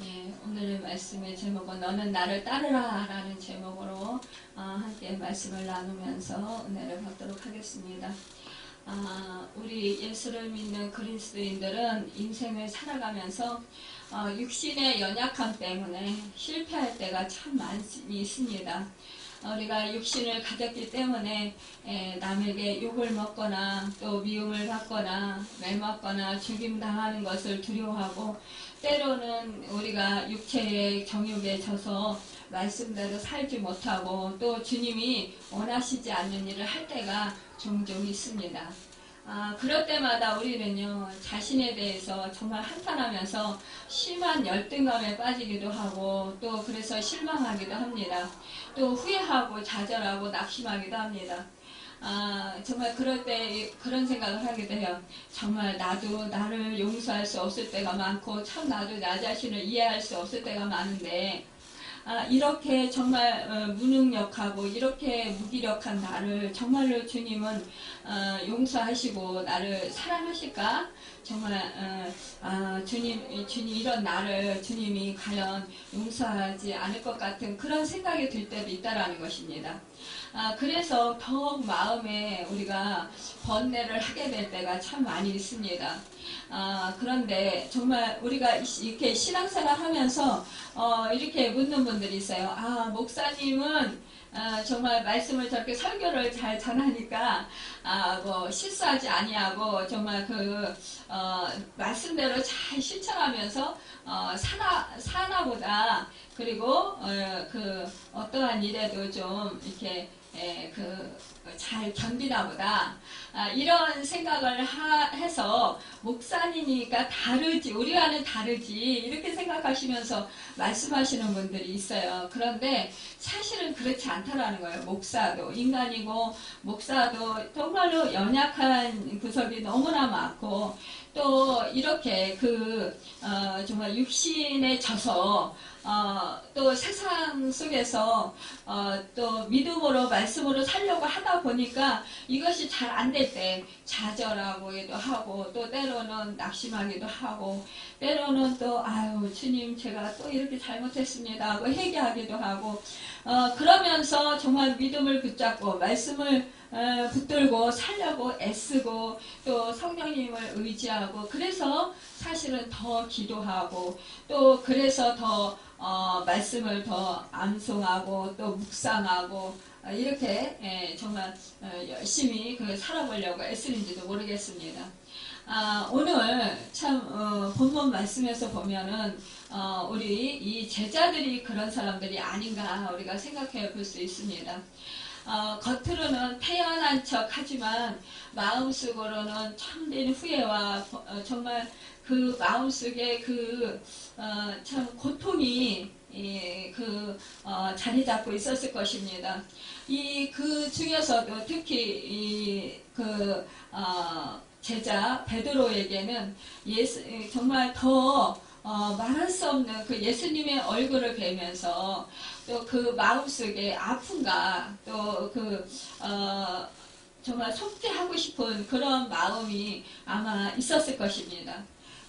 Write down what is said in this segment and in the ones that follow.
네, 오늘의 말씀의 제목은 너는 나를 따르라 라는 제목으로 함께 말씀을 나누면서 은혜를 받도록 하겠습니다. 우리 예수를 믿는 그리스도인들은 인생을 살아가면서 육신의 연약함 때문에 실패할 때가 참 많이 있습니다. 우리가 육신을 가졌기 때문에 남에게 욕을 먹거나 또 미움을 받거나 매맞거나 죽임당하는 것을 두려워하고, 때로는 우리가 육체의 정욕에 져서 말씀대로 살지 못하고 또 주님이 원하시지 않는 일을 할 때가 종종 있습니다. 그럴 때마다 우리는요, 자신에 대해서 정말 한탄하면서 심한 열등감에 빠지기도 하고, 또 그래서 실망하기도 합니다. 또 후회하고 좌절하고 낙심하기도 합니다. 정말 그럴 때 그런 생각을 하게 돼요. 정말 나도 나를 용서할 수 없을 때가 많고, 참 나도 나 자신을 이해할 수 없을 때가 많은데, 이렇게 정말 무능력하고 이렇게 무기력한 나를 정말로 주님은 용서하시고 나를 사랑하실까? 정말 주님 이런 나를 주님이 과연 용서하지 않을 것 같은 그런 생각이 들 때도 있다라는 것입니다. 그래서 더욱 마음에 우리가 번뇌를 하게 될 때가 참 많이 있습니다. 그런데 정말 우리가 이렇게 신앙생활 하면서 이렇게 묻는 분들이 있어요. 목사님은 정말 말씀을 저렇게 설교를 잘 전하니까 뭐 실수하지 아니하고 정말 말씀대로 잘 실천하면서 사나 보다. 그리고 어떠한 일에도 좀 이렇게 잘 견디나 보다. 이런 생각을 해서 목사님이니까 다르지, 우리와는 다르지, 이렇게 생각하시면서 말씀하시는 분들이 있어요. 그런데 사실은 그렇지 않다라는 거예요. 목사도 인간이고, 목사도 정말로 연약한 구석이 너무나 많고, 또 이렇게 정말 육신에 져서 또 세상 속에서 또 믿음으로 말씀으로 살려고 하다 보니까 이것이 잘 안 될 때 좌절하기도 하고, 또 때로는 낙심하기도 하고, 때로는 또 주님 제가 또 이렇게 잘못했습니다 하고 회개하기도 하고, 그러면서 정말 믿음을 붙잡고 말씀을 붙들고 살려고 애쓰고 또 성령님을 의지하고, 그래서 사실은 더 기도하고 또 그래서 더 말씀을 더 암송하고 또 묵상하고 이렇게 정말 열심히 살아보려고 애쓰는지도 모르겠습니다. 오늘 참 본문 말씀에서 보면은 우리 이 제자들이 그런 사람들이 아닌가 우리가 생각해 볼 수 있습니다. 겉으로는 태연한 척 하지만 마음속으로는 참된 후회와 정말 그 마음속에 참 고통이 자리 잡고 있었을 것입니다. 그 중에서도 특히 제자 베드로에게는 정말 더 말할 수 없는 그 예수님의 얼굴을 뵈면서 또 그 마음속에 아픔과 또 정말 속죄하고 싶은 그런 마음이 아마 있었을 것입니다.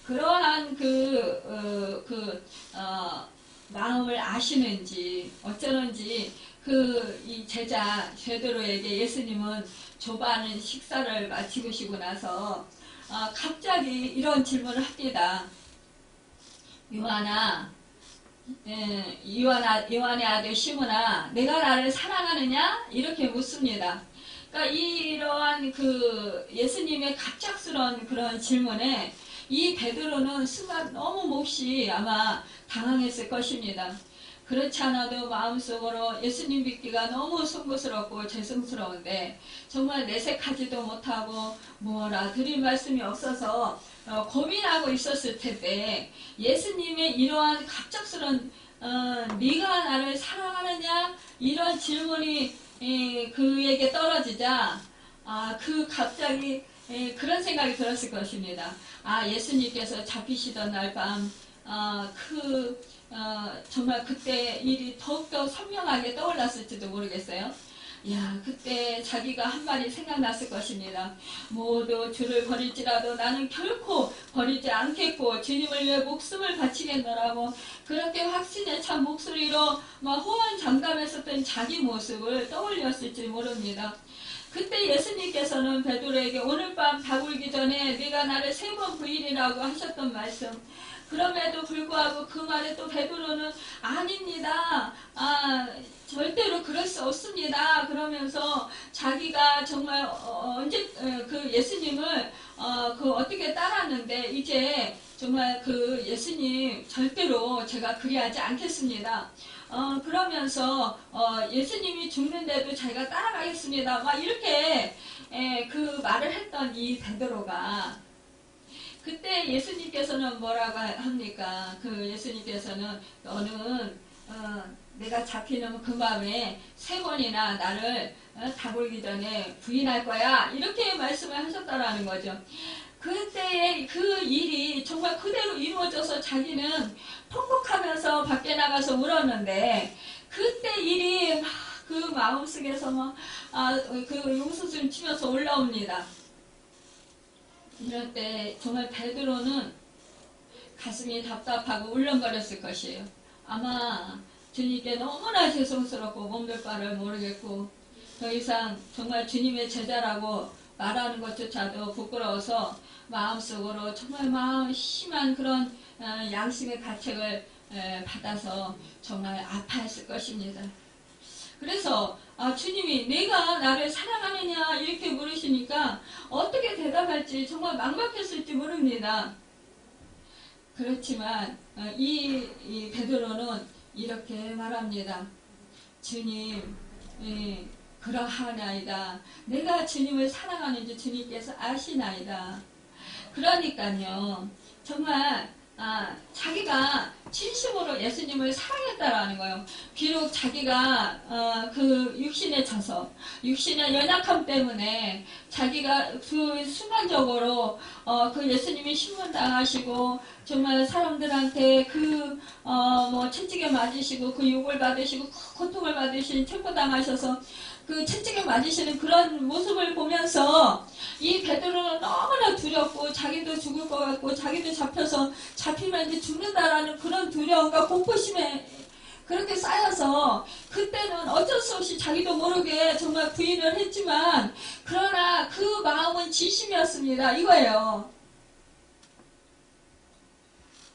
그러한 마음을 아시는지 어쩌는지 이 제자 베드로에게 예수님은 조바는 식사를 마치시고 나서 갑자기 이런 질문을 합니다. 요한의 아들 시몬아, 내가 나를 사랑하느냐? 이렇게 묻습니다. 그러니까 이러한 예수님의 갑작스러운 그런 질문에 이 베드로는 순간 너무 몹시 아마 당황했을 것입니다. 그렇지 않아도 마음속으로 예수님 믿기가 너무 송구스럽고 죄송스러운데 정말 내색하지도 못하고 뭐라 드릴 말씀이 없어서 고민하고 있었을 텐데, 예수님의 이러한 갑작스런 네가 나를 사랑하느냐 이런 질문이 그에게 떨어지자 갑자기 그런 생각이 들었을 것입니다. 예수님께서 잡히시던 날 밤 정말 그때 일이 더욱더 선명하게 떠올랐을지도 모르겠어요. 야, 그때 자기가 한 말이 생각났을 것입니다. 모두 주를 버릴지라도 나는 결코 버리지 않겠고 주님을 위해 목숨을 바치겠노라고 그렇게 확신에 찬 목소리로 막 호언장담했었던 자기 모습을 떠올렸을지 모릅니다. 그때 예수님께서는 베드로에게 오늘 밤 다 울기 전에 네가 나를 3번 부인이라고 하셨던 말씀, 그럼에도 불구하고 그 말에 또 베드로는 아닙니다. 절대로 그럴 수 없습니다. 그러면서 자기가 정말 언제 그 예수님을 어떻게 따랐는데 이제 정말 그 예수님 절대로 제가 그리하지 않겠습니다. 그러면서 예수님이 죽는데도 자기가 따라가겠습니다. 막 이렇게 그 말을 했던 이 베드로가 그때 예수님께서는 뭐라고 합니까? 그 예수님께서는 너는 내가 잡히는 그 밤에 3번이나 나를 다굴기 전에 부인할 거야. 이렇게 말씀을 하셨다라는 거죠. 그때의 그 일이 정말 그대로 이루어져서 자기는 통곡하면서 밖에 나가서 울었는데 그때 일이 막 그 마음속에서 막 그 용수술 치면서 올라옵니다. 이럴 때 정말 베드로는 가슴이 답답하고 울렁거렸을 것이에요. 아마 주님께 너무나 죄송스럽고 몸둘 바를 모르겠고 더 이상 정말 주님의 제자라고 말하는 것조차도 부끄러워서 마음속으로 정말 심한 그런 양심의 가책을 받아서 정말 아파했을 것입니다. 그래서 주님이 내가 나를 사랑하느냐 이렇게 물으시니까 어떻게 대답할지 정말 막막했을지 모릅니다. 그렇지만 이 베드로는 이렇게 말합니다. 주님, 그러하나이다. 내가 주님을 사랑하는지 주님께서 아시나이다. 그러니까요, 정말 자기가 진심으로 예수님을 사랑했다라는 거예요. 비록 자기가 그 육신에 져서 육신의 연약함 때문에 자기가 그 순간적으로 그 예수님이 신문당하시고 정말 사람들한테 뭐 채찍에 맞으시고 그 욕을 받으시고 고통을 받으신 체포당하셔서 그 채찍에 맞으시는 그런 모습을 보면서 이 베드로는 너무나 두렵고 자기도 죽을 것 같고 자기도 잡히면 이제 죽는다라는 그런 두려움과 공포심에 그렇게 쌓여서 그때는 어쩔 수 없이 자기도 모르게 정말 부인을 했지만 그러나 그 마음은 진심이었습니다. 이거예요.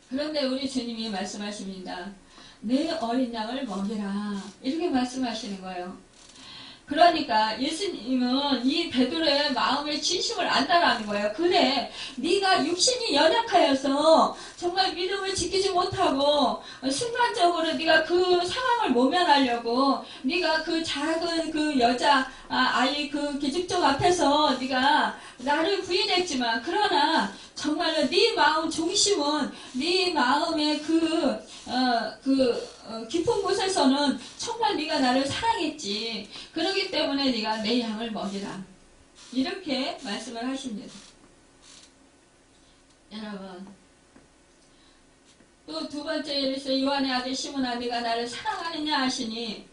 그런데 우리 주님이 말씀하십니다. 내 어린 양을 먹이라. 이렇게 말씀하시는 거예요. 그러니까 예수님은 이 베드로의 마음의 진심을 안다라는 거예요. 그래, 네가 육신이 연약하여서 정말 믿음을 지키지 못하고 순간적으로 네가 그 상황을 모면하려고 네가 그 작은 그 여자 아이 그 기죽종 앞에서 네가 나를 부인했지만 그러나 정말로 네 마음 중심은 네 마음의 깊은 곳에서는 정말 네가 나를 사랑했지. 그렇기 때문에 네가 내 양을 먹이라. 이렇게 말씀을 하십니다. 여러분, 또 두 번째 예리서 요한의 아들 시몬아 네가 나를 사랑하느냐 하시니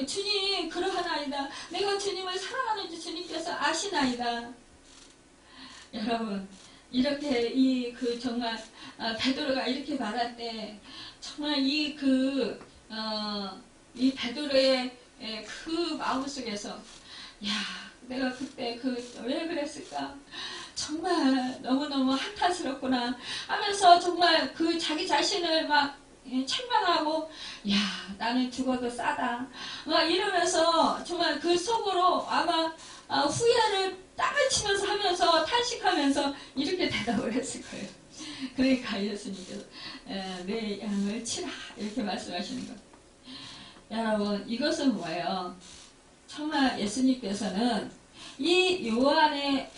주님 그러하나이다. 내가 주님을 사랑하는지 주님께서 아시나이다. 여러분, 이렇게 정말 베드로가 이렇게 말할 때 정말 이 베드로의 그 마음속에서 야, 내가 그때 왜 그랬을까? 정말 너무너무 한탄스럽구나 하면서 정말 자기 자신을 막 책망하고 야, 나는 죽어도 싸다 막 이러면서 정말 그 속으로 아마 후회를 땅을 치면서 하면서 탄식하면서 이렇게 대답을 했을 거예요. 그러니까 예수님께서 내 양을 치라 이렇게 말씀하시는 거예요. 여러분, 이것은 뭐예요? 정말 예수님께서는 이 요한의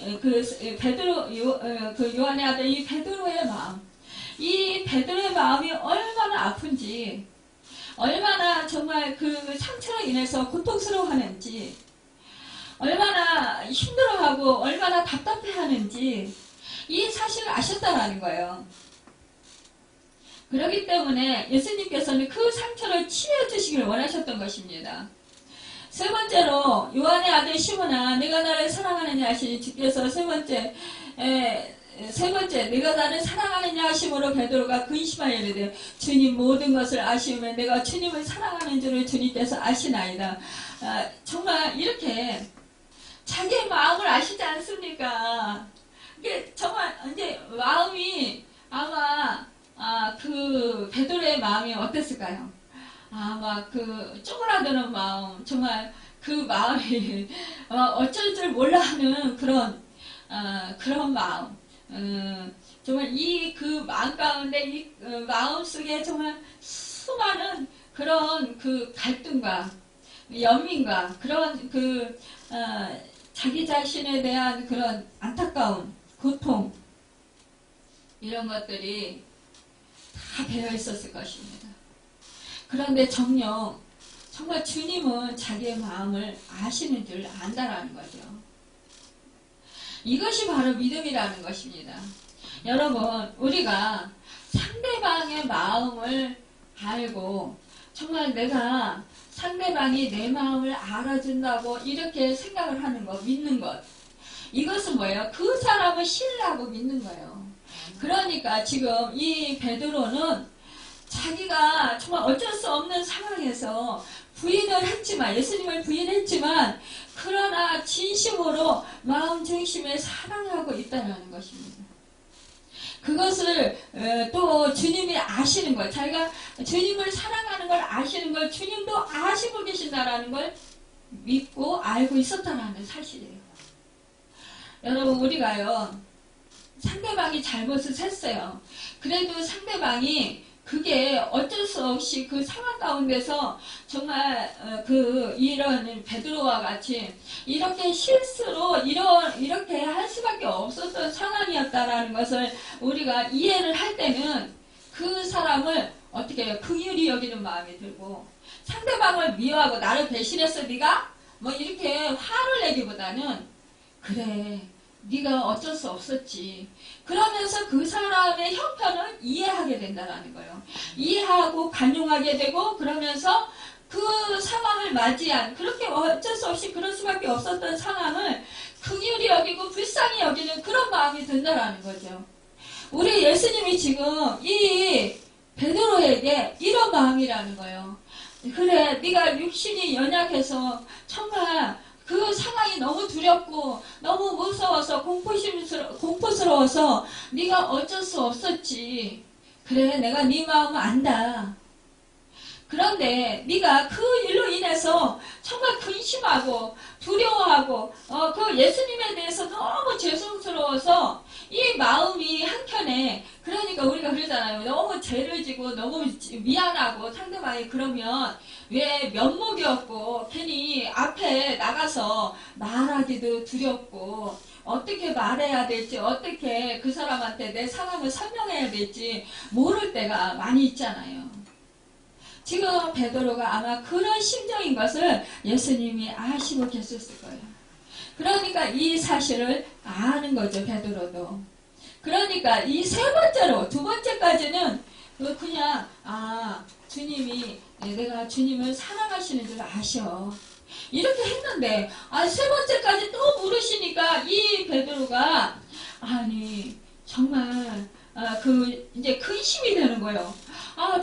요한의 아들 이 베드로의 마음, 이 베드로의 마음이 얼마나 아픈지, 얼마나 정말 그 상처로 인해서 고통스러워하는지, 얼마나 힘들어하고 얼마나 답답해하는지 이 사실을 아셨다라는 거예요. 그렇기 때문에 예수님께서는 그 상처를 치유해 주시기를 원하셨던 것입니다. 세 번째로 요한의 아들 시몬아 내가 나를 사랑하느냐 하시니 주께서 세 번째 내가 나를 사랑하느냐 하심으로 베드로가 근심하여 이르되 주님 모든 것을 아시오매 내가 주님을 사랑하는 줄을 주님께서 아시나이다. 정말 이렇게 자기의 마음을 아시지 않습니까? 이게 정말 이제 마음이 아마 그 베드로의 마음이 어땠을까요? 아마 그 쪼그라드는 마음, 정말 그 마음이 어쩔 줄 몰라 하는 그런 마음. 정말 그 마음 가운데 마음 속에 정말 수많은 그런 그 갈등과 연민과 그런 자기 자신에 대한 그런 안타까움, 고통 이런 것들이 다 배어 있었을 것입니다. 그런데 정말 주님은 자기의 마음을 아시는 줄 안다라는 거죠. 이것이 바로 믿음이라는 것입니다. 여러분, 우리가 상대방의 마음을 알고 정말 내가 상대방이 내 마음을 알아준다고 이렇게 생각을 하는 것, 믿는 것. 이것은 뭐예요? 그 사람을 신뢰하고 믿는 거예요. 그러니까 지금 이 베드로는 자기가 정말 어쩔 수 없는 상황에서 부인을 했지만, 예수님을 부인했지만, 그러나 진심으로 마음 중심에 사랑하고 있다는 것입니다. 그것을 또 주님이 아시는 걸, 자기가 주님을 사랑하는 걸 아시는 걸 주님도 아시고 계신다라는 걸 믿고 알고 있었다는 사실이에요. 여러분, 우리가요, 상대방이 잘못을 했어요. 그래도 상대방이 그게 어쩔 수 없이 그 상황 가운데서 정말 이런 베드로와 같이 이렇게 실수로 이렇게 할 수밖에 없었던 상황이었다라는 것을 우리가 이해를 할 때는 그 사람을 어떻게 해요? 긍휼히 여기는 마음이 들고 상대방을 미워하고 나를 배신했어 네가? 뭐 이렇게 화를 내기보다는 그래 네가 어쩔 수 없었지. 그러면서 그 사람의 형편을 이해하게 된다는 거예요. 이해하고 간용하게 되고 그러면서 그 상황을 맞이한 그렇게 어쩔 수 없이 그럴 수밖에 없었던 상황을 긍휼히 여기고 불쌍히 여기는 그런 마음이 든다라는 거죠. 우리 예수님이 지금 이 베드로에게 이런 마음이라는 거예요. 그래 네가 육신이 연약해서 정말 그 상황이 너무 두렵고 너무 무서워서 공포스러워서 네가 어쩔 수 없었지. 그래 내가 네 마음 안다. 그런데 네가 그 일로 인해서 정말 근심하고 두려워하고 그 예수님에 대해서 너무 죄송스러워서 이 마음이 한켠에 그러니까 우리가 그러잖아요. 너무 죄를 지고 너무 미안하고 상대방이 그러면 왜 면목이 없고 괜히 앞에 나가서 말하기도 두렵고 어떻게 말해야 될지 어떻게 그 사람한테 내 상황을 설명해야 될지 모를 때가 많이 있잖아요. 지금 베드로가 아마 그런 심정인 것을 예수님이 아시고 계셨을 거예요. 그러니까 이 사실을 아는 거죠, 베드로도. 그러니까 이 세 번째로, 두 번째까지는 그냥 주님이 내가 주님을 사랑하시는 줄 아셔. 이렇게 했는데 세 번째까지 또 물으시니까 이 베드로가 정말 이제 근심이 되는 거예요.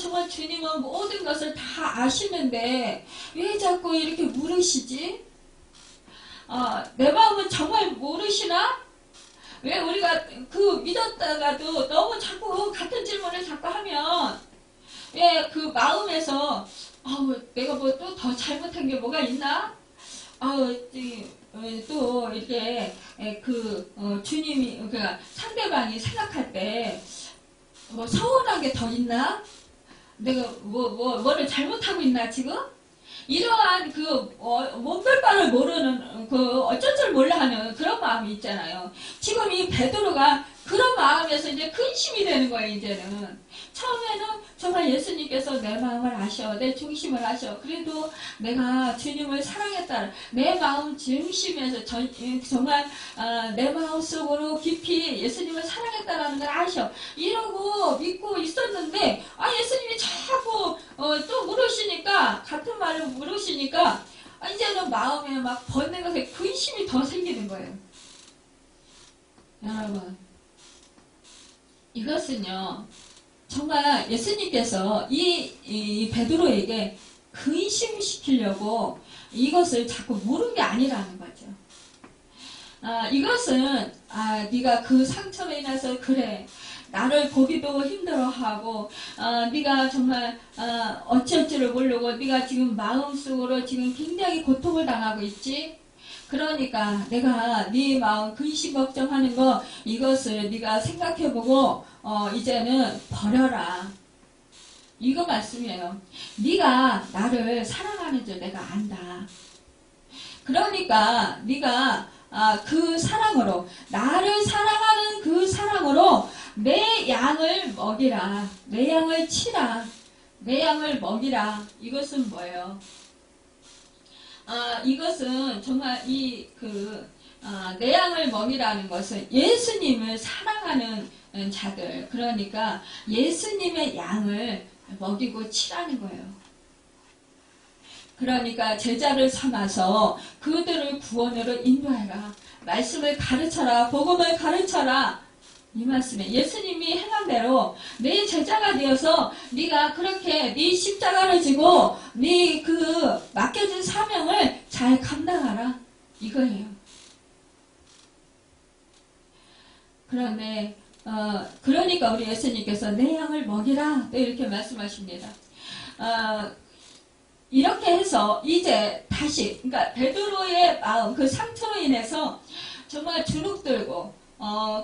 정말 주님은 모든 것을 다 아시는데 왜 자꾸 이렇게 물으시지? 내 마음은 정말 모르시나? 왜 우리가 믿었다가도 너무 자꾸 같은 질문을 자꾸 하면 왜 그 마음에서 내가 뭐 또 더 잘못한 게 뭐가 있나? 또 이렇게 주님이 그러니까 상대방이 생각할 때 뭐 서운한 게 더 있나? 내가 뭐를 잘못하고 있나 지금? 이러한 몸둘 바를 모르는 어쩔 줄 몰라 하는 그런 마음이 있잖아요. 지금 이 베드로가 그런 마음에서 이제 근심이 되는 거예요. 이제는 처음에는 정말 예수님께서 내 마음을 아셔, 내 중심을 아셔. 그래도 내가 주님을 사랑했다. 내 마음 중심에서 정말 내 마음 속으로 깊이 예수님을 사랑했다라는 걸 아셔. 이러고 믿고 있었는데 예수님이 자꾸 또 물으시니까 같은 말을 물으시니까 이제는 마음에 막 번뇌가 근심이 더 생기는 거예요. 여러분, 이것은요 정말 예수님께서 이 베드로에게 근심시키려고 이것을 자꾸 물은 게 아니라는 거죠. 이것은 네가 그 상처로 인해서 그래 나를 보기도 힘들어하고 네가 정말 어찌어찌를 모르고 네가 지금 마음속으로 지금 굉장히 고통을 당하고 있지. 그러니까 내가 네 마음 근심 걱정하는 거 이것을 네가 생각해보고 이제는 버려라. 이거 말씀이에요. 네가 나를 사랑하는 줄 내가 안다. 그러니까 네가 그 사랑으로 나를 사랑하는 그 사랑으로 내 양을 먹이라. 내 양을 치라. 내 양을 먹이라. 이것은 뭐예요? 이것은 정말 내 양을 먹이라는 것은 예수님을 사랑하는 자들, 그러니까 예수님의 양을 먹이고 치라는 거예요. 그러니까 제자를 삼아서 그들을 구원으로 인도해라. 말씀을 가르쳐라. 복음을 가르쳐라. 이 말씀에 예수님이 행한 대로 내 제자가 되어서 네가 그렇게 네 십자가를 지고 네 그 맡겨진 사명을 잘 감당하라. 이거예요. 그런데 그러니까 우리 예수님께서 내 양을 먹이라 또 이렇게 말씀하십니다. 이렇게 해서 이제 다시 그러니까 베드로의 마음 그 상처로 인해서 정말 주눅들고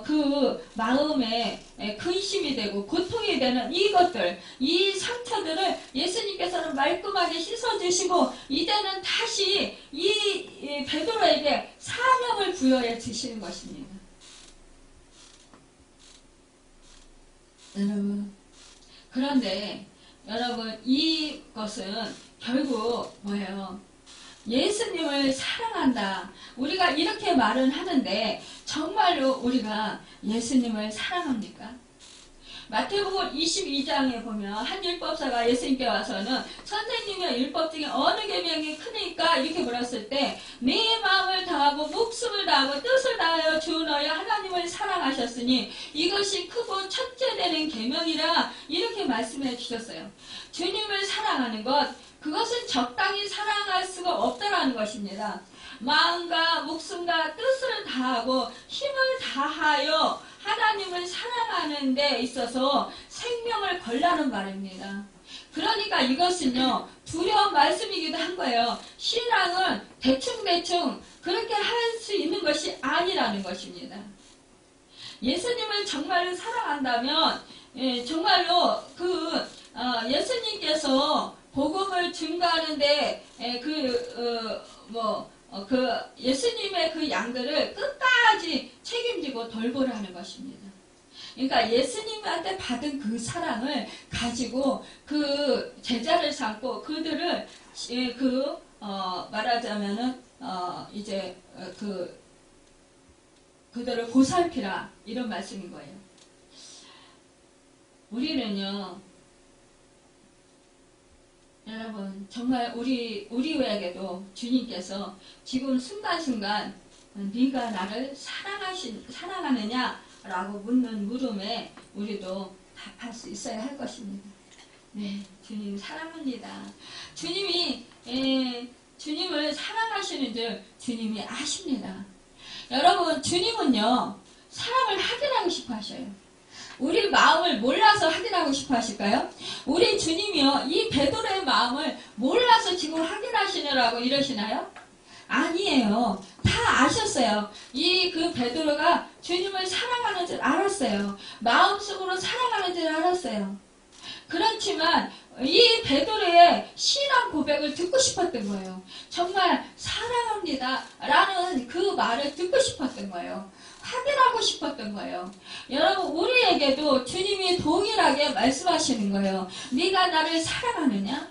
그 마음에 근심이 되고 고통이 되는 이것들, 이 상처들을 예수님께서는 말끔하게 씻어주시고 이제는 다시 이 베드로에게 사명을 부여해 주시는 것입니다. 여러분, 그런데 여러분 이것은 결국 뭐예요? 예수님을 사랑한다. 우리가 이렇게 말은 하는데 정말로 우리가 예수님을 사랑합니까? 마태복음 22장에 보면 한 율법사가 예수님께 와서는 선생님의 율법 중에 어느 계명이 크니까 이렇게 물었을 때 네 마음을 다하고 목숨을 다하고 뜻을 다하여 주 너의 하나님을 사랑하셨으니 이것이 크고 첫째 되는 계명이라 이렇게 말씀해 주셨어요. 주님을 사랑하는 것 그것은 적당히 사랑할 수가 없다라는 것입니다. 마음과 목숨과 뜻을 다하고 힘을 다하여 하나님을 사랑하는 데 있어서 생명을 걸라는 말입니다. 그러니까 이것은요 두려운 말씀이기도 한 거예요. 신앙은 대충대충 그렇게 할 수 있는 것이 아니라는 것입니다. 예수님을 정말로 사랑한다면 정말로 예수님께서 복음을 증거하는데 예수님의 그 양들을 끝까지 책임지고 돌보라는 것입니다. 그러니까 예수님한테 받은 그 사랑을 가지고 그 제자를 삼고 그들을 말하자면은 이제 그들을 보살피라 이런 말씀인 거예요. 우리는요. 여러분 정말 우리에게도 주님께서 지금 순간순간 네가 나를 사랑하느냐라고 묻는 물음에 우리도 답할 수 있어야 할 것입니다. 네, 주님 사랑합니다. 주님이 주님을 사랑하시는 줄 주님이 아십니다. 여러분 주님은요 사랑을 확인하고 싶어 하셔요. 우리 마음을 몰라서 확인하고 싶어 하실까요? 우리 주님이요 이 베드로의 마음을 몰라서 지금 확인하시느라고 이러시나요? 아니에요. 다 아셨어요. 그 베드로가 주님을 사랑하는 줄 알았어요. 마음속으로 사랑하는 줄 알았어요. 그렇지만 이 베드로의 신앙 고백을 듣고 싶었던 거예요. 정말 사랑합니다 라는 그 말을 듣고 싶었던 거예요. 확인하고 싶었던 거예요. 여러분 우리에게도 주님이 동일하게 말씀하시는 거예요. 네가 나를 사랑하느냐?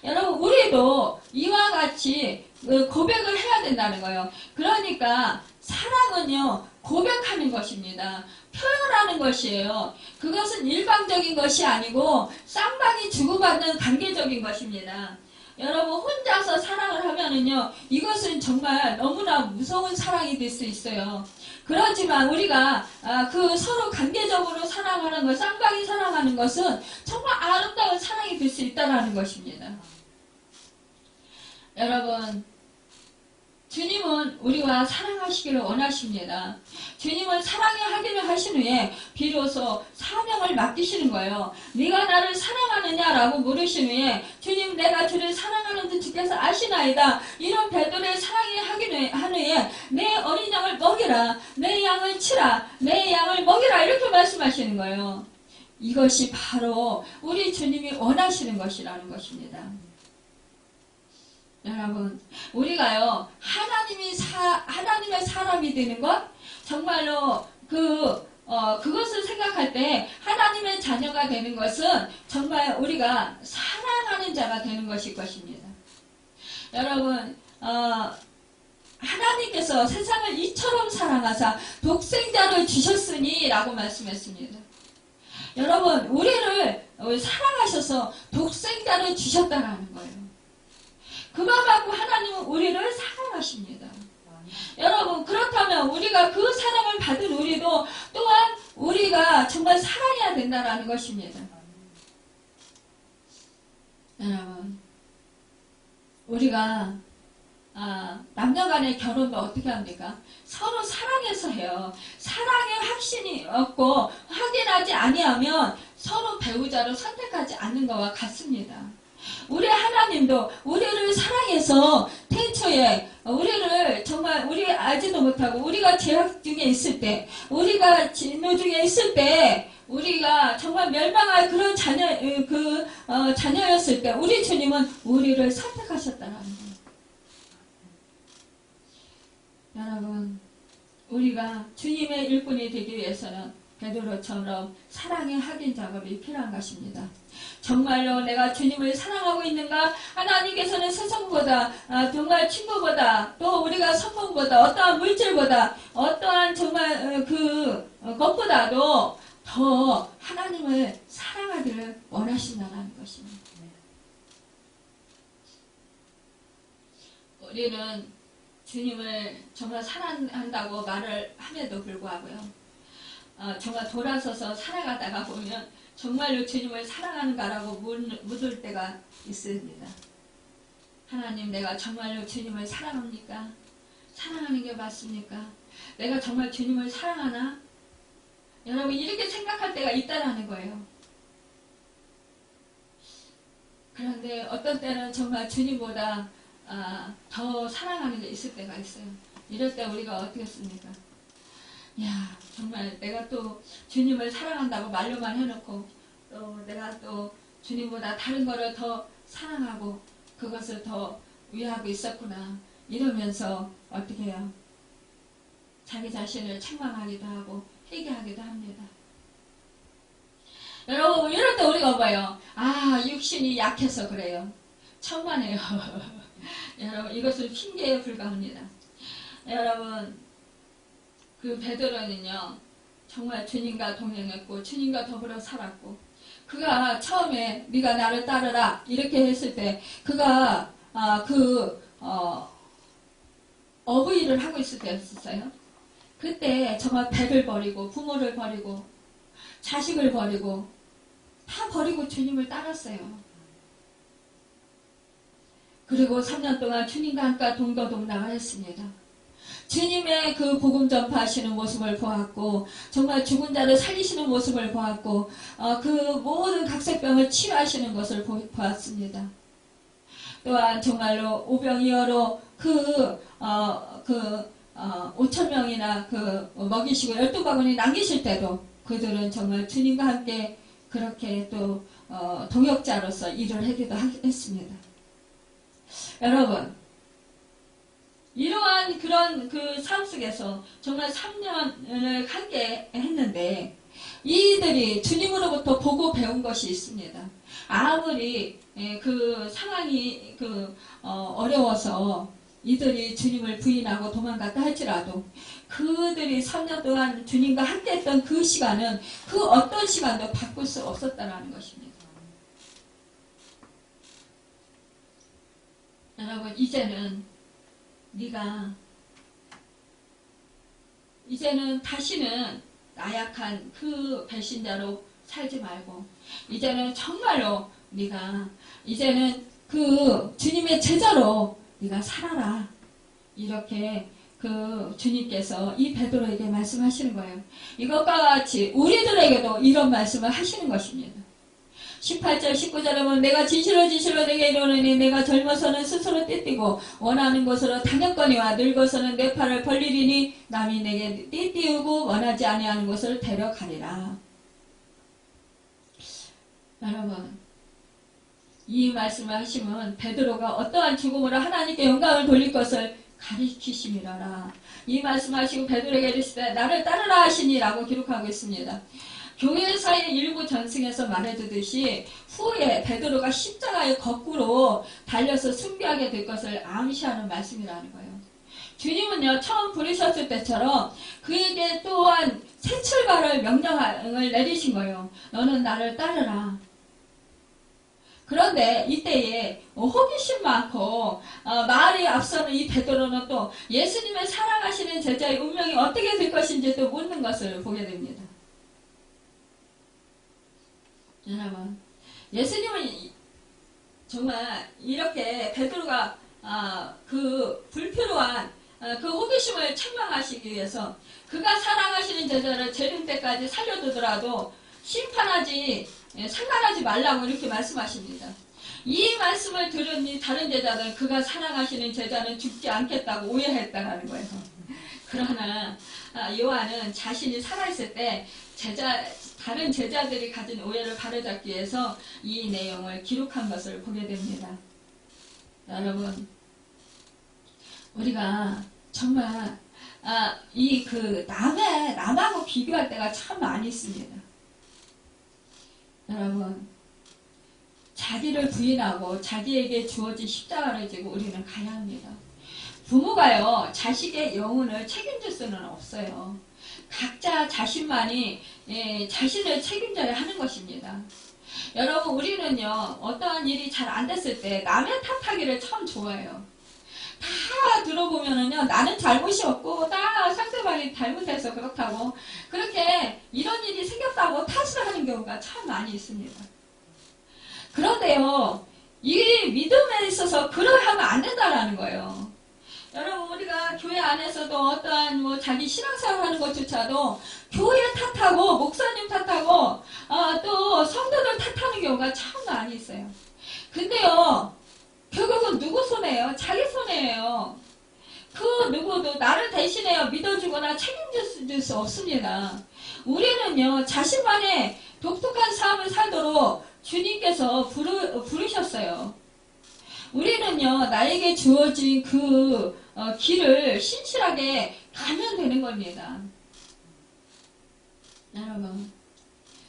여러분 우리도 이와 같이 고백을 해야 된다는 거예요. 그러니까 사랑은요 고백하는 것입니다. 표현하는 것이에요. 그것은 일방적인 것이 아니고 쌍방이 주고받는 관계적인 것입니다. 여러분 혼자서 사랑을 하면은요, 이것은 정말 너무나 무서운 사랑이 될 수 있어요. 그렇지만 우리가 그 서로 관계적으로 사랑하는 것, 쌍방이 사랑하는 것은 정말 아름다운 사랑이 될 수 있다는 것입니다. 여러분, 주님은 우리와 사랑하시기를 원하십니다. 주님은 사랑해 하기를 하신 후에 비로소 사명을 맡기시는 거예요. 네가 나를 사랑하느냐라고 물으신 후에 주님, 내가 주를 사랑하는 줄 주께서 아시나이다. 이런 베드로의 사랑해 하기를 한 후에 내 어린 양을 먹이라, 내 양을 치라, 내 양을 먹이라, 이렇게 말씀하시는 거예요. 이것이 바로 우리 주님이 원하시는 것이라는 것입니다. 여러분, 우리가요, 하나님의 사람이 되는 것, 정말로 그것을 생각할 때 하나님의 자녀가 되는 것은 정말 우리가 사랑하는 자가 되는 것일 것입니다. 여러분, 하나님께서 세상을 이처럼 사랑하사 독생자를 주셨으니 라고 말씀했습니다. 여러분, 우리를 사랑하셔서 독생자를 주셨다라는 거예요. 그거 갖고 하나님은 우리를 사랑하십니다. 여러분, 그렇다면 우리가 그 사랑을 받은 우리도 또한 우리가 정말 사랑해야 된다는 것입니다. 여러분, 우리가 남녀간의 결혼도 어떻게 합니까? 서로 사랑해서 해요. 사랑의 확신이 없고 확인하지 아니하면 서로 배우자로 선택하지 않는 것과 같습니다. 우리 하나님도 우리를 사랑해서 태초에 우리를 정말 우리 알지도 못하고 우리가 죄악 중에 있을 때, 우리가 진노 중에 있을 때, 우리가 정말 멸망할 그런 자녀였을 때 우리 주님은 우리를 선택하셨다는 거예요. 여러분, 우리가 주님의 일꾼이 되기 위해서는 베드로처럼 사랑의 확인 작업이 필요한 것입니다. 정말로 내가 주님을 사랑하고 있는가? 하나님께서는 세상보다, 정말 친구보다, 또 우리가 성공보다, 어떠한 물질보다, 어떠한 정말 것보다도 더 하나님을 사랑하기를 원하신다는 것입니다. 우리는 주님을 정말 사랑한다고 말을 함에도 불구하고요, 정말 돌아서서 살아가다가 보면 정말로 주님을 사랑하는가라고 묻을 때가 있습니다. 하나님, 내가 정말로 주님을 사랑합니까? 사랑하는 게 맞습니까? 내가 정말 주님을 사랑하나? 여러분, 이렇게 생각할 때가 있다라는 거예요. 그런데 어떤 때는 정말 주님보다 더 사랑하는 게 있을 때가 있어요. 이럴 때 우리가 어떻게 했습니까? 야, 정말 내가 또 주님을 사랑한다고 말로만 해놓고 또 내가 또 주님보다 다른 거를 더 사랑하고 그것을 더 위하고 있었구나, 이러면서 어떻게 해요? 자기 자신을 책망하기도 하고 회개하기도 합니다. 여러분, 이럴 때 우리가 봐요. 육신이 약해서 그래요. 천만에요. 여러분, 이것은 핑계에 불과합니다. 여러분, 그 베드로는요, 정말 주님과 동행했고 주님과 더불어 살았고, 그가 처음에 네가 나를 따르라 이렇게 했을 때 그가 어부일을 하고 있을 때였어요. 그때 정말 배를 버리고 부모를 버리고 자식을 버리고 다 버리고 주님을 따랐어요. 그리고 3년 동안 주님과 함께 동거동락을 했습니다. 주님의 그 복음 전파하시는 모습을 보았고, 정말 죽은 자를 살리시는 모습을 보았고, 그 모든 각색병을 치유하시는 것을 보았습니다. 또한 정말로 오병이어로 5,000명이나 먹이시고 12바구니 남기실 때도 그들은 정말 주님과 함께 그렇게 또 동역자로서 일을 하기도 했습니다. 여러분, 이러한 그런 삶 속에서 정말 3년을 함께 했는데 이들이 주님으로부터 보고 배운 것이 있습니다. 아무리 그 상황이 어려워서 이들이 주님을 부인하고 도망갔다 할지라도 그들이 3년 동안 주님과 함께 했던 그 시간은 그 어떤 시간도 바꿀 수 없었다는 것입니다. 여러분, 이제는 다시는 나약한 그 배신자로 살지 말고, 이제는 정말로 이제는 그 주님의 제자로 네가 살아라. 이렇게 그 주님께서 이 베드로에게 말씀하시는 거예요. 이것과 같이 우리들에게도 이런 말씀을 하시는 것입니다. 18절 19절에 보면 내가 진실로 내게 이르노니 내가 젊어서는 스스로 떼띠고 원하는 곳으로 다녔거니와 늙어서는 내 팔을 벌리리니 남이 내게 떼띠우고 원하지 아니하는 곳을 데려가리라. 여러분, 이 말씀을 하시면 베드로가 어떠한 죽음으로 하나님께 영광을 돌릴 것을 가리키심이라라. 이 말씀하시고 베드로에게 이르시되 나를 따르라 하시니라고 기록하고 있습니다. 교회사의 일부 전승에서 말해두듯이 후에 베드로가 십자가의 거꾸로 달려서 숭배하게 될 것을 암시하는 말씀이라는 거예요. 주님은요, 처음 부르셨을 때처럼 그에게 또한 새 출발을 명령을 내리신 거예요. 너는 나를 따르라. 그런데 이때에 호기심 많고 말이 앞서는 이 베드로는 또 예수님의 사랑하시는 제자의 운명이 어떻게 될 것인지 또 묻는 것을 보게 됩니다. 여러분, 예수님은 정말 이렇게 베드로가 그 불필요한 그 호기심을 책망하시기 위해서 그가 사랑하시는 제자를 재림 때까지 살려두더라도 상관하지 말라고 이렇게 말씀하십니다. 이 말씀을 들은 다른 제자들은 그가 사랑하시는 제자는 죽지 않겠다고 오해했다라는 거예요. 그러나 요한은 자신이 살아있을 때 다른 제자들이 가진 오해를 바로잡기 위해서 이 내용을 기록한 것을 보게 됩니다. 여러분, 우리가 정말 남하고 비교할 때가 참 많이 있습니다. 여러분, 자기를 부인하고 자기에게 주어진 십자가를 지고 우리는 가야 합니다. 부모가요, 자식의 영혼을 책임질 수는 없어요. 각자 자신만이 자신을 책임져야 하는 것입니다. 여러분, 우리는요, 어떠한 일이 잘 안 됐을 때 남의 탓하기를 참 좋아해요. 다 들어보면은요, 나는 잘못이 없고 다 상대방이 잘못해서 그렇다고 그렇게 이런 일이 생겼다고 탓을 하는 경우가 참 많이 있습니다. 그런데요, 이 믿음에 있어서 그러하면 안 된다라는 거예요. 여러분, 우리가 교회 안에서도 어떠한 자기 신앙생활 하는 것조차도 교회 탓하고 목사님 탓하고 또 성도들 탓하는 경우가 참 많이 있어요. 근데요, 결국은 누구 손해예요? 자기 손해예요. 그 누구도 나를 대신해요 믿어주거나 책임질 수 없습니다. 우리는요, 자신만의 독특한 삶을 살도록 주님께서 부르셨어요. 우리는요, 나에게 주어진 그 길을 신실하게 가면 되는 겁니다. 여러분,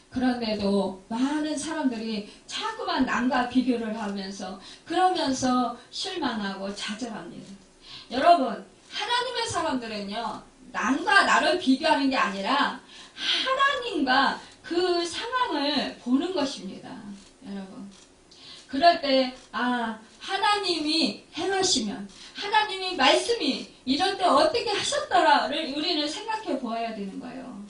그런데도 많은 사람들이 자꾸만 남과 비교를 하면서 그러면서 실망하고 좌절합니다. 여러분, 하나님의 사람들은요, 남과 나를 비교하는 게 아니라 하나님과 그 상황을 보는 것입니다. 여러분, 그럴 때 하나님이 행하시면, 하나님이 말씀이 이럴 때 어떻게 하셨더라를 우리는 생각해 보아야 되는 거예요.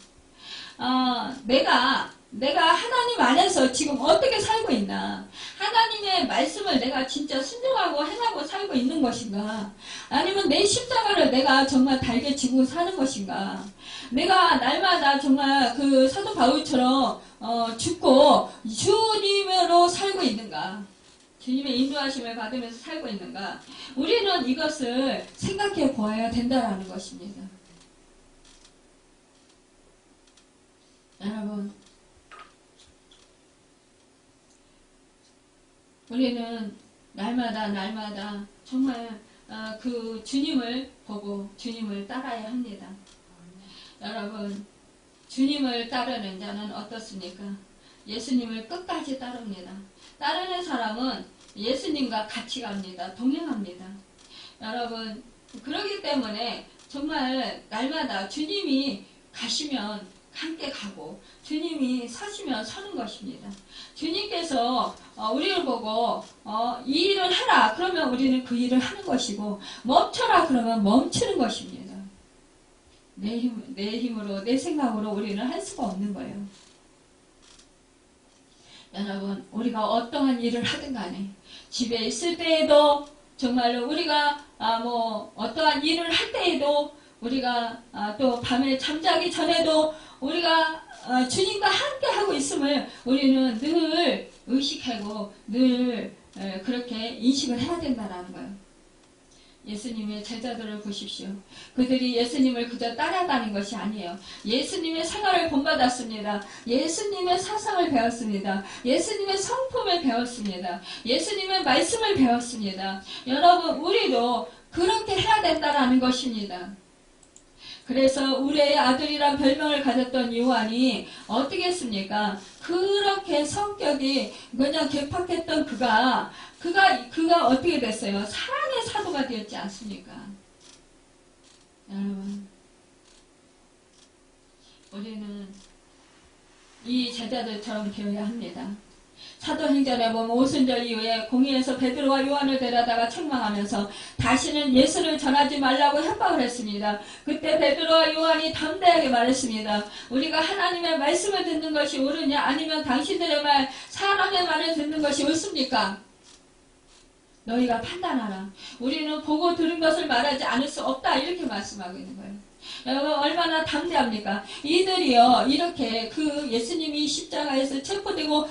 내가 하나님 안에서 지금 어떻게 살고 있나? 하나님의 말씀을 내가 진짜 순종하고 행하고 살고 있는 것인가? 아니면 내 십자가를 내가 정말 달게 지고 사는 것인가? 내가 날마다 정말 그 사도 바울처럼 죽고 주님으로 살고 있는가? 주님의 인도하심을 받으면서 살고 있는가? 우리는 이것을 생각해 보아야 된다는 것입니다. 여러분, 우리는 날마다 정말 그 주님을 보고 주님을 따라야 합니다. 여러분, 주님을 따르는 자는 어떻습니까? 예수님을 끝까지 따릅니다. 따르는 사람은 예수님과 같이 갑니다. 동행합니다. 여러분, 그렇기 때문에 정말 날마다 주님이 가시면 함께 가고 주님이 서시면 서는 것입니다. 주님께서 우리를 보고 이 일을 해라 그러면 우리는 그 일을 하는 것이고 멈춰라 그러면 멈추는 것입니다. 내 힘으로 내 생각으로 우리는 할 수가 없는 거예요. 여러분 우리가 어떠한 일을 하든 간에 집에 있을 때에도 정말로 우리가 어떠한 일을 할 때에도 우리가 또 밤에 잠자기 전에도 우리가 주님과 함께 하고 있음을 우리는 늘 의식하고 늘 그렇게 인식을 해야 된다는 거예요. 예수님의 제자들을 보십시오. 그들이 예수님을 그저 따라다닌 것이 아니에요. 예수님의 생활을 본받았습니다. 예수님의 사상을 배웠습니다. 예수님의 성품을 배웠습니다. 예수님의 말씀을 배웠습니다. 여러분 우리도 그렇게 해야 된다는 것입니다. 그래서 우리의 아들이란 별명을 가졌던 요한이 어떻게 했습니까? 그렇게 성격이 그냥 괴팍했던 그가 어떻게 됐어요? 사랑의 사도가 되었지 않습니까? 여러분, 우리는 이 제자들처럼 되어야 합니다. 사도행전에 보면 오순절 이후에 공의에서 베드로와 요한을 데려다가 책망하면서 다시는 예수를 전하지 말라고 협박을 했습니다. 그때 베드로와 요한이 담대하게 말했습니다. 우리가 하나님의 말씀을 듣는 것이 옳으냐 아니면 당신들의 말 사람의 말을 듣는 것이 옳습니까? 너희가 판단하라. 우리는 보고 들은 것을 말하지 않을 수 없다 이렇게 말씀하고 있는 거예요. 여러분 얼마나 담대합니까? 이들이요 이렇게 그 예수님이 십자가에서 체포되고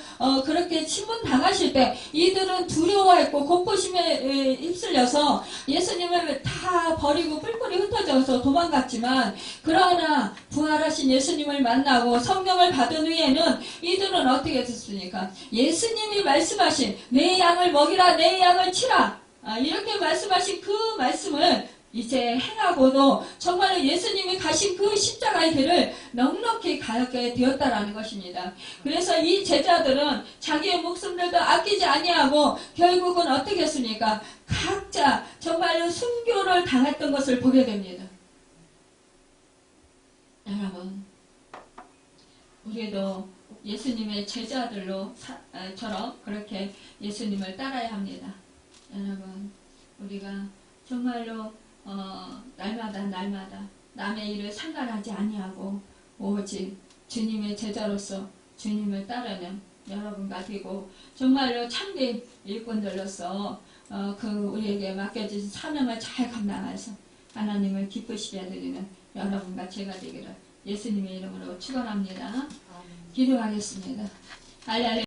그렇게 신문당하실 때 이들은 두려워했고 공포심에 휩쓸려서 예수님을 다 버리고 뿔뿔이 흩어져서 도망갔지만 그러나 부활하신 예수님을 만나고 성령을 받은 후에는 이들은 어떻게 됐습니까? 예수님이 말씀하신 내 양을 먹이라 내 양을 치라 이렇게 말씀하신 그 말씀을 이제 행하고도 정말로 예수님이 가신 그 십자가의 길을 넉넉히 가게 되었다라는 것입니다. 그래서 이 제자들은 자기의 목숨들도 아끼지 아니하고 결국은 어떻게 했습니까? 각자 정말로 순교를 당했던 것을 보게 됩니다. 여러분 우리도 예수님의 제자들로처럼 그렇게 예수님을 따라야 합니다. 여러분 우리가 정말로 날마다 남의 일을 상관하지 아니하고 오직 주님의 제자로서 주님을 따르는 여러분과 되고 정말로 참된 일꾼들로서 우리에게 맡겨진 사명을 잘 감당해서 하나님을 기쁘시게 해드리는 여러분과 제가 되기를 예수님의 이름으로 축원합니다. 기도하겠습니다. 할렐루야.